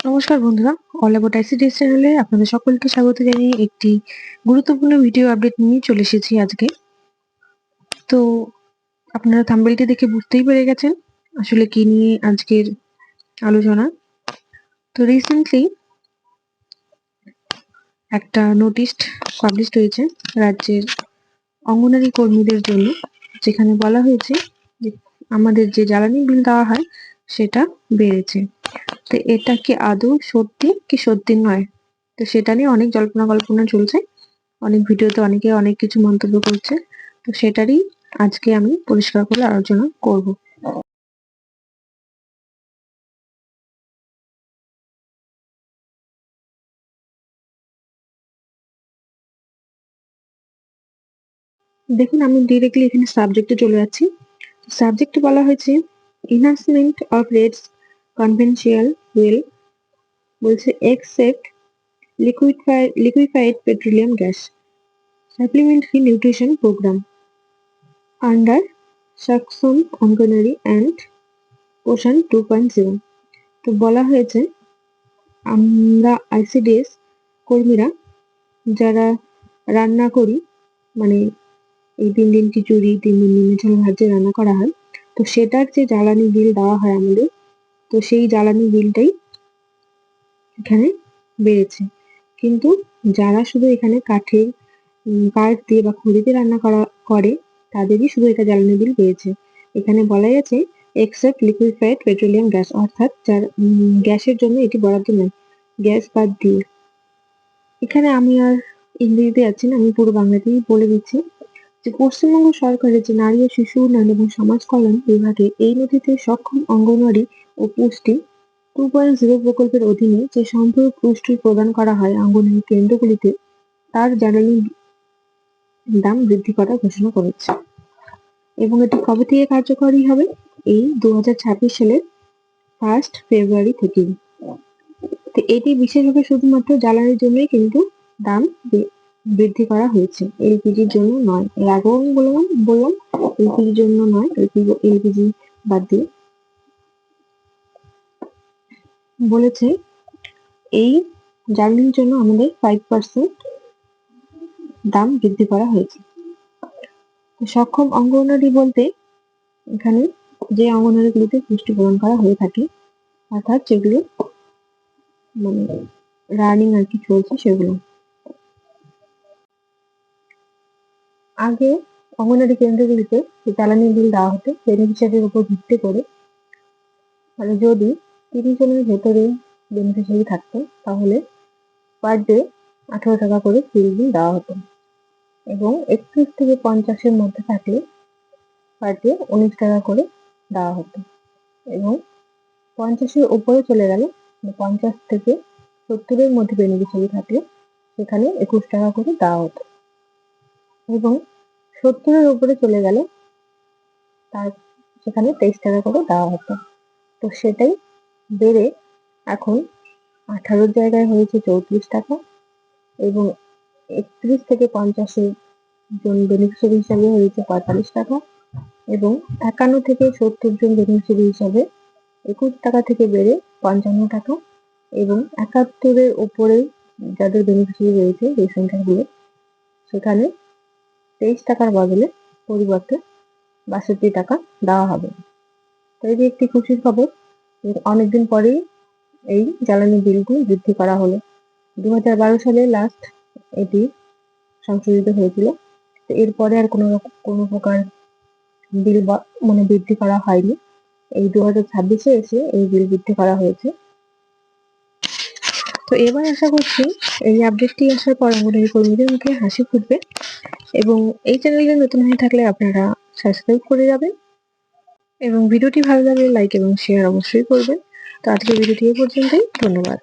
নমস্কার বন্ধুরা, all about ICDS চ্যানেলে আপনাদের সকলকে স্বাগত জানিয়ে একটি গুরুত্বপূর্ণ ভিডিও আপডেট নিয়ে চলে এসেছি আজকে। তো আপনারা থাম্বনেলটি দেখে বুঝতেই পেরে গেছেন আসলে কি নিয়ে আজকের আলোচনা। তো রিসেন্টলি একটা নোটিশ পাবলিশ হয়েছে রাজ্যের অঙ্গনারী কর্মীদের জন্য, যেখানে বলা হয়েছে যে আমাদের যে জ্বালানি বিল দেওয়া হয় সেটা বেড়েছে। তো এটা কি আদৌ সত্যি কি সত্যি নয়, তো সেটা নিয়ে অনেক জল্পনা কল্পনা চলছে, অনেক ভিডিওতে অনেকে অনেক কিছু মন্তব্য করছে। তো সেটারই আজকে আমি পরিষ্কার করে আলোচনা করব। দেখুন, আমি ডিরেক্টলি এখানে সাবজেক্টে চলে যাচ্ছি। সাবজেক্টে বলা হয়েছে enhancement of rates conventional oil, বলছে except liquefied petroleum gas supplementary nutrition programme under Saksham Anganwadi and Poshan 2.0। তো বলা হয়েছে আমরা আইসিডিএস কর্মীরা যারা রান্না করি, মানে এই 3 দিন খিচুড়ি, 3 দিন ডিমের ঝোল ভাত যে রান্না করা হয়, তো সেটার যে জ্বালানি বিল দেওয়া হয় আমাদের, তো সেই জ্বালানি বিলটাই এখানে বেড়েছে। কিন্তু যারা শুধু এখানে কাঠ দিয়ে বা খড়ি দিয়ে রান্না করে তাদেরই শুধু এটা জ্বালানি বিল বেড়েছে। এখানে বলাই আছে এক্সেপ্ট লিকুইফাইড পেট্রোলিয়াম গ্যাস, অর্থাৎ যার গ্যাসের জন্য এটি বরাদ্দ নয়, গ্যাস বাদ দিয়ে। এখানে আমি আর ইংরেজিতে যাচ্ছি না, আমি পুরো বাংলাতেই বলে দিচ্ছি যে পশ্চিমবঙ্গ সরকারের যে নারী ও শিশু উন্নয়ন এবং সমাজ কল্যাণ বিভাগে এই নথিতে সক্ষম অঙ্গনওয়াড়ি ও পুষ্টি 2.0 প্রকল্পের অধীনে যে সম্পূরক পুষ্টি প্রদান করা হয় অঙ্গনওয়াড়ি কেন্দ্রগুলিতে, তার জ্বালানি দাম বৃদ্ধি করার ঘোষণা করেছে। এবং এটি কবে থেকে কার্যকরী হবে? এই 2026 সালের 1 ফেব্রুয়ারি থেকেই। তো এটি বিশেষভাবে শুধুমাত্র জ্বালানির জন্যই কিন্তু দাম বৃদ্ধি করা হয়েছে, এলপিজির জন্য নয়। এর আগেও আমি বললাম এলপিজির জন্য নয়, এলপিজি বাদ দিয়ে বলেছে এই জ্বালানির জন্য আমাদের 5% দাম বৃদ্ধি করা হয়েছে। সক্ষম অঙ্গনওয়াড়ি বলতে এখানে যে অঙ্গনওয়াড়িগুলিতে পুষ্টি প্রদান করা হয়ে থাকে, অর্থাৎ যেগুলো মানে রানিং আর কি চলছে সেগুলো। আগে অঙ্গনওয়াড়ি কেন্দ্রগুলিতে জ্বালানি বিল দেওয়া হতো বেনিফিশিয়ারির উপর ভিত্তি করে, মানে যদি 30 জনের ভেতরে বেনিফিশিয়ারি থাকতো তাহলে পার ডে 18 টাকা করে বিল দেওয়া হতো, এবং 31 থেকে 50-এর মধ্যে থাকলে পার ডে 19 টাকা করে দেওয়া হতো, এবং 50-এর উপরে চলে গেলে 50 থেকে 70-এর মধ্যে বেনিফিশিয়ারি থাকলে সেখানে 21 টাকা করে দেওয়া হতো, এবং 70-এর উপরে চলে গেলে তার সেখানে 23 টাকা করে দেওয়া হতো। তো সেটাই বেড়ে এখন 18-র জায়গায় হয়েছে 34 টাকা, এবং 31 থেকে 50-এর জন বেনিফিশিয়ারি হিসাবে হয়েছে 45 টাকা, এবং 51 থেকে 70 জন বেনিফিশিয়ারি হিসাবে 21 টাকা থেকে বেড়ে 55 টাকা, এবং 71-এর উপরে যাদের বেনিফিশিয়ারি রয়েছে যে সেন্টারগুলো, সেখানে 23 টাকার বদলে পরিবর্তে 62 টাকা দেওয়া হবে। তো এটি একটি খুশির খবর। অনেকদিন পরেই এই জ্বালানি বিলটি বৃদ্ধি করা হলো। 2012 সালে লাস্ট এটি সংশোধিত হয়েছিল। তো এরপরে আর কোনো প্রকার বিল মানে বৃদ্ধি করা হয়নি। এই 2026-এ এসে এই বিল বৃদ্ধি করা হয়েছে। তো এবার আশা করছি এই আপডেটটি আসার পর অঙ্গনওয়াড়ি কর্মীদের মুখে হাসি ফুটবে, এবং এই চ্যানেলে নতুন হয়ে থাকলে আপনারা সাবস্ক্রাইব করে যাবেন, এবং ভিডিওটি ভালো লাগলে লাইক এবং শেয়ার অবশ্যই করবেন। তো আজকের ভিডিওটি এই পর্যন্তই, ধন্যবাদ।